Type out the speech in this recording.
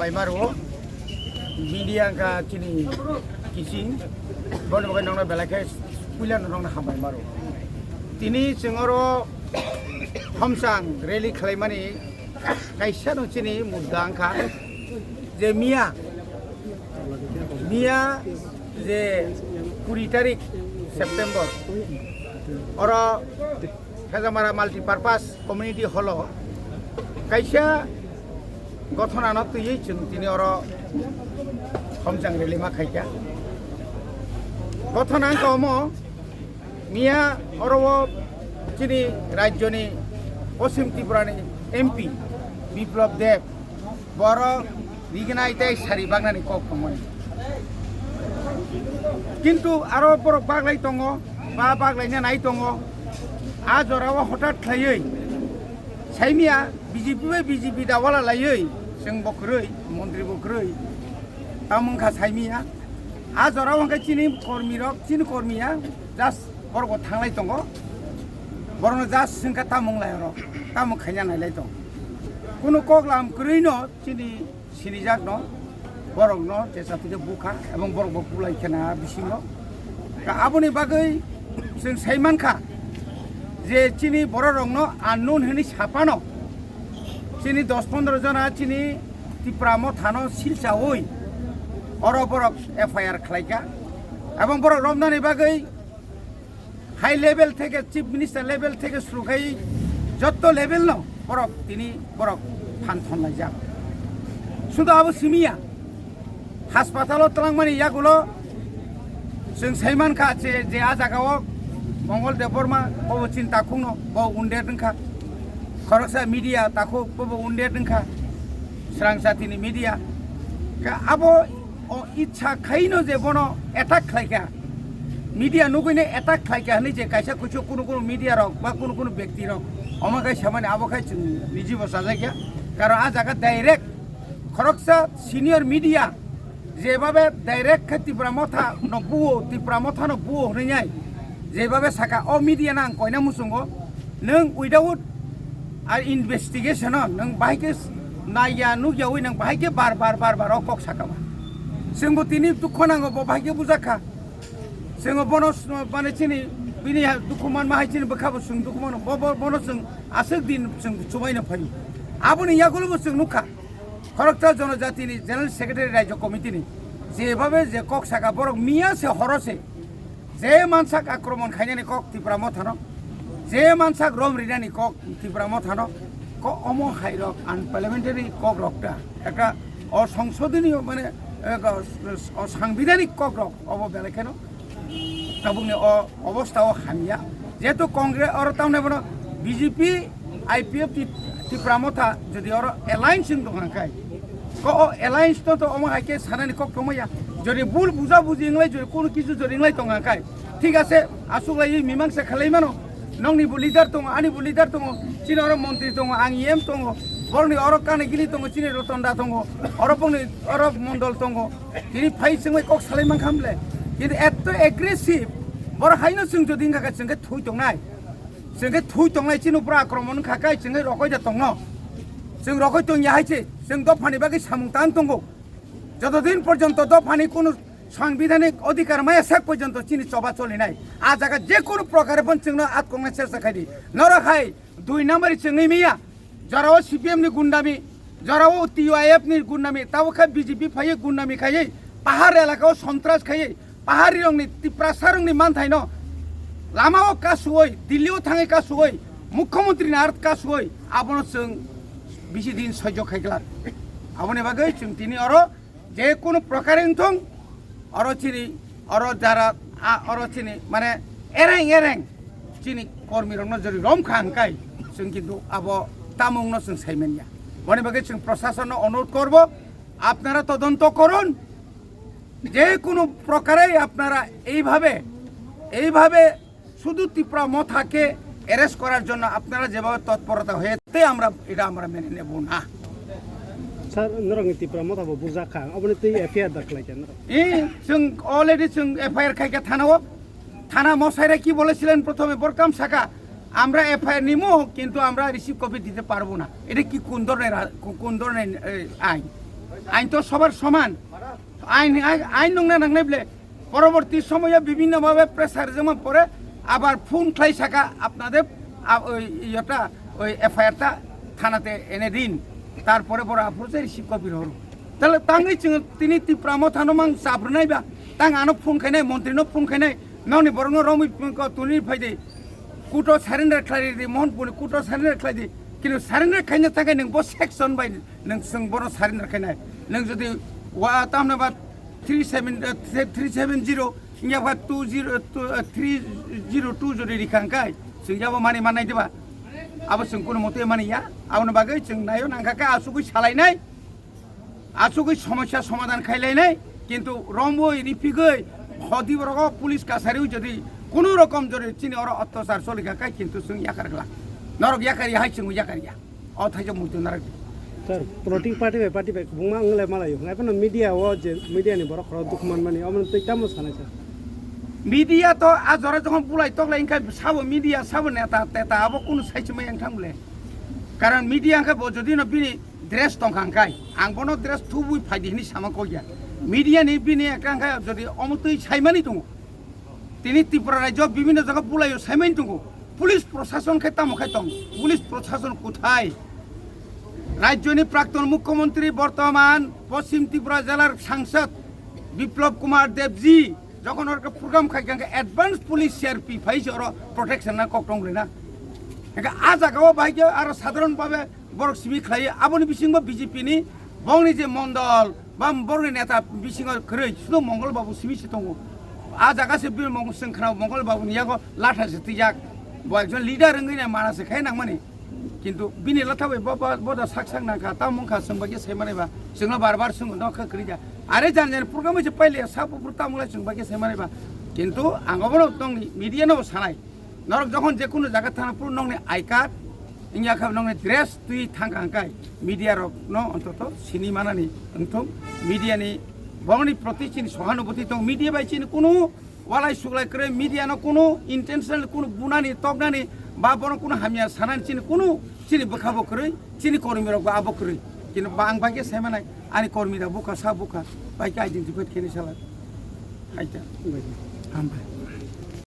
hamaymaru media ka chini kising bon bagai nongna belake puilan nongna hamaymaru tini singoro hamsang rally khlaimani kaisa no chini mudang kha je mia je 20 tarik September oro Kazamara multi-purpose community hall kaisa gotona no tuyei chung tini oro hamsang rally ma khaika gotona komo mia oro chini rajyoni Paschim Tripurani MP Biplab Deb boro rignaitei sari bagnani kok pamoni কিন্তু আরো বড় বাগলাই দङ বা বাগলাইনা নাই দङ আ জরাও হঠাৎ খাयै সাইমিয়া BJP दावाला लायै जों बखरै मन्त्रि बखरै तामंखा साइमिया आ जराव हांखा चिनि कर्मिया just बरग थांलाय दङ बरनो जास्ट जोंखा तामंलाय र तामं खायना नायलाय दं कुनु कगलाम करैनो चिनि सिनिजाक न borok no jesa pide buka ebong borok bo pulai kena bisingo ka aboni bagai जों साइमानखा जे चिनि borok no unknown hini sapano चिनि 10-15 जना चिनि तिप्रामो थानो सिलसा ओइ अरो borok FIR खालायगा এবং borok রমনানি বাগै হাই লেভেল থেকে চিফ মিনিস্টার লেভেল থেকে শুরু খাই যত লেভেল ন borok তিনি borok ফানথন লাইজা শুধু আবু সিমিয়া হাসপাতালত তলাংমানি ইয়াগুলো जों साइमानखा जे आ जागाव मंगलदेव बर्मा बबो चिन्ता खुंनो बो उन्देर दंखा खरकसा मीडिया ताखो बबो उन्देर दंखा स्रांसातिनि मीडिया का आबो इच्छा खाइनो जे बनो अटैक खाइका मीडिया नुगैने अटैक खाइका हनै जे कायसा कुछु कुनु मीडिया रक बा कुनु व्यक्ति रक अमाखाय सामाने आबोखाय जों निजिबो साजायगा कारण आ जागा डाइरेक्ट खरकसा सिनियर मीडिया जेबाबे डाइरेक्ट त्रिपुरा मथा न बुओ हरैनाय जेबाबे साका अ मीडिया नां कयना मुसुंगो नों उइदाउट आर इनभेस्टिगेशन नों बाहायके नाया नुगियावै नों बाहायके बार अकक साकाबा जोंबो तिनि दुख नांगो बाहायके बुजाखा जोङो बनस माने चिनि बिनि दुखुमान माहायचिनि बखाबो जों दुखुमान बनस जों आसक दिन जों सुबायनो फायो आबुनि यागुलबो जों नुखा खरकता जनजातिनि जेनेरेल सेक्रेटारि राज्य कमिटिनि जेभाबे जे कक साका बरक मिया से हरसे जे मानसाक आक्रमण खायनानि कक त्रिपुरा मथानो जे मानसाक रम रिनानि कक त्रिपुरा मथानो क अम हाइरक आनपार्लियामेन्टारि कक रकटा একটা অসংসদনীয় মানে সাংবিধানিক কক রক অব বেলেকেনো তাবুনি অবস্থাও হামিয়া যেহেতু কংগ্রেস আর তামনে বনো বিজেপি আইপিএফ त्रिपुरा मथा যদি আর এলায়েন্স দংখাই ক এলায়েন্স তো অমা হাইকে সানানি কক কমায়া যদি ভুল বুঝা বুঝি ইংলাই যদি কোনো কিছু যদি ইংলাই দংখাই ঠিক আছে আসুলাই মীমাংসা খালাইমানো নংনি বু লিডার দङ आंनि बु लिडार दङ चिनि अर मन्त्रि दङ आं एम दङ बरनि अर कानेगिरि दङ चिनि रतनदा दङ अर बंनि अर मण्डल दङ तिनि फाइ जोंमै कक सालायमान खामले किन्तु एत एग्रेसिभ बर हाइनो जों जदि इंगाका जोंगे थुइ दंनाय जोंगे थुइ दंनाय चिनि पुरा आक्रमण खाकाय जोंगे रखयदा दङ जों रखय दं याहायसे जों दफानि बागै सामुंतान दङ যতদিন পর্যন্ত দফানি কোনো সাংবিধানিক অধিকার মায়া শেষ পর্যন্ত চিনি চবা চলিনাই আ জায়গা যে কোনো প্রকারে পন जोंनो আতকংনা চেষ্টা খাইদি নরখাই 2 নম্বরে जोंनि मिया जराव सीपीएम नि गुन्डामी जराव टीआईएफ नि गुन्डामी तावखा बीजेपी फायै गुन्डामी खायै पाहाड़ एलाकायाव सन्त्रास खायै पाहाड़ी रंनि तिप्रासा रंनि मानथाय न लामायाव कासुयै दिल्लीयाव थाङै कासुयै मुख्यमंत्री नार कासुयै आबनो जों बिसि दिन सह्य खायग्ला आबनि बागै जों तिनि अर जे कोनो प्रकारे थं अर चिनि अर जारा अर चिनि माने एरें चिनि कर्मी रंनो जरि रम खांकाय जों किन्तु आबो तामुंनो जों साइमेनिया बनि बागै जों प्रशासन अनुरोध करब আপনারা তদন্ত করুন যে কোনো প্রকারে আপনারা এইভাবে শুধু ত্রিপুরা মথাকে অ্যারেস্ট করার জন্য আপনারা যেভাবে তৎপরতা হয়েছে আমরা মেনে নেব না স্যার নরং ত্রিপুরা মথাবো বুজাখা আপনি তো এফআইআর দাখলাইছেন जों অলরেডি जों এফআইআর খাইকা থানা মশাইরা কি বলেছিলেন প্রথমে বরকাম শাখা আমরা এফআইআর নিমু কিন্তু আমরা রিসিভ কপি দিতে পারবো না এটা কি কোন ধরনের আইন আইন তো সবার সমান আইন আইন নংনা নাংনাই বলে পরবর্তী সময়ে বিভিন্নভাবে প্রেসার জমা পড়ে আবার ফোন খাই থাকা আপনাদের ওই ইয়েটা ওই এফআইআরটা থানাতে এনে দিন তারপরে বড় আফরোজে রিসিভ কপি হল তাহলে তাঙ্গই তিনি ত্রিপুরামো থানোমাং চাব্রনাইবা তাং আনো ফোন খাইনাই মন্ত্রীনো ফোন খাইনাই নাवनि বরং রমি তুনি ফাইদে কুটো সারেন্ডার খাইদি মোহনপুর কুটো সারেন্ডার খাইদি কিন্তু সারেন্ডার খাইनो थाखाय नों बस सेक्सन बाय नों जों बर' सारेन्डार खायनाय नों जुदि वा तामनाबा 370 इंयाबा 302 जुदि रिखांखाय जों जाबा माने मानाय देबा आबो जों कोनो मते मानिया आबनो बागै जों नायो नांखाखै आसुगै सालायनाय आसुगै समस्या समाधान खायलायनाय কিন্তু রম্বই রিপিগৈ হদিবরগ পুলিশ কাছারিও যদি কোনো রকম যদি চিনি ওর অত্যাচার চলিখাখায় কিন্তু जों याखारग्ला नरक याकारि हाय जों याकारिया अथायजों मुदु नारक सर पलिटिक पार्टी बाय बुंमा आंलाय मालाय आइफोरनो मिडिया व जे मिडियानि बर' खर दुखमान माने अमन तै तामो सानाय सर मीडिया तो आजरा जखन बुलाय तगलाय इनका साबो मीडिया साबो नेता तेता आबो कोनो साइचमै आंथांबले कारण मीडिया आंखा जदि न बिनि ड्रेस तंखांखाय आं बनो ड्रेस थुबुय फायदिनि सामाखौ गया मीडिया नि बिनि आंखा जदि अमतै साइमानि दङ তিনি ত্রিপুরা রাজ্য বিভিন্ন জায়গা বুলায় সাইমাইন दङ পুলিশ প্রশাসন খাই তামখাই দं পুলিশ প্রশাসন কোথায় রাজ্যনি প্রাক্তন মুখ্যমন্ত্রী বর্তমান পশ্চিম ত্রিপুরা জেলার সাংসদ বিপ্লব কুমার দেবজি যখন ওর প্রোগ্রাম খাইখাঙ্গে অ্যাডভান্স পুলিশ সিআরপি ফাইছে ওর প্রোটেকশন না ককটং রেনা একা আ জায়গাও বাইকে আর সাধারণভাবে বড় সিমি খাই আবনি বিসিংব বিজেপি নি বংনি যে মন্ডল বা বড়নি নেতা বিসিং খरै শুধু মঙ্গল বাবু সিমিছে দङ आ जागासे बिल मंगल खाना मंगल बाबू नियागो लाठा जतिजाक एकजन लिडार रंगैना मानासे खाय नांमानि किन्तु बिनि लाथाबै बदा साकसाक नाका ता मुंखा सोंबागे सायमानायबा जोंना बार सोंगो न खखरिजा आरे जानजेन प्रग्रामै जे पाइले सापुपुर तामुला सोंबागे सायमानायबा किन्तु आंगबनो दंनि मिडियानो सानाय नरक जखन जे कोनो जागा थानापुर नंनि आइ कार्ड इंया खाब नंनि ड्रेस तुइ थांखांखाय मिडिया रक न अन्तत सिनेमानानि अंथम मिडियानि बंगनि प्रतिचिन सहानुभूति दं मिडिया बायचिन कोनो वालाय सुगलाय करे मिडिया न कोनो इंटेंशनल कोनो बुनानि तगनानि बा बन कोनो हामिया सानानि चिन कोनो चिनि बखाबो करे चिनि कर्मी रक आबो करे किन्तु बां बागे सायमानाय आनि कर्मी दा बुका सा बुका बायके आइडेन्टिफाइड केनि साला आइता हामबाय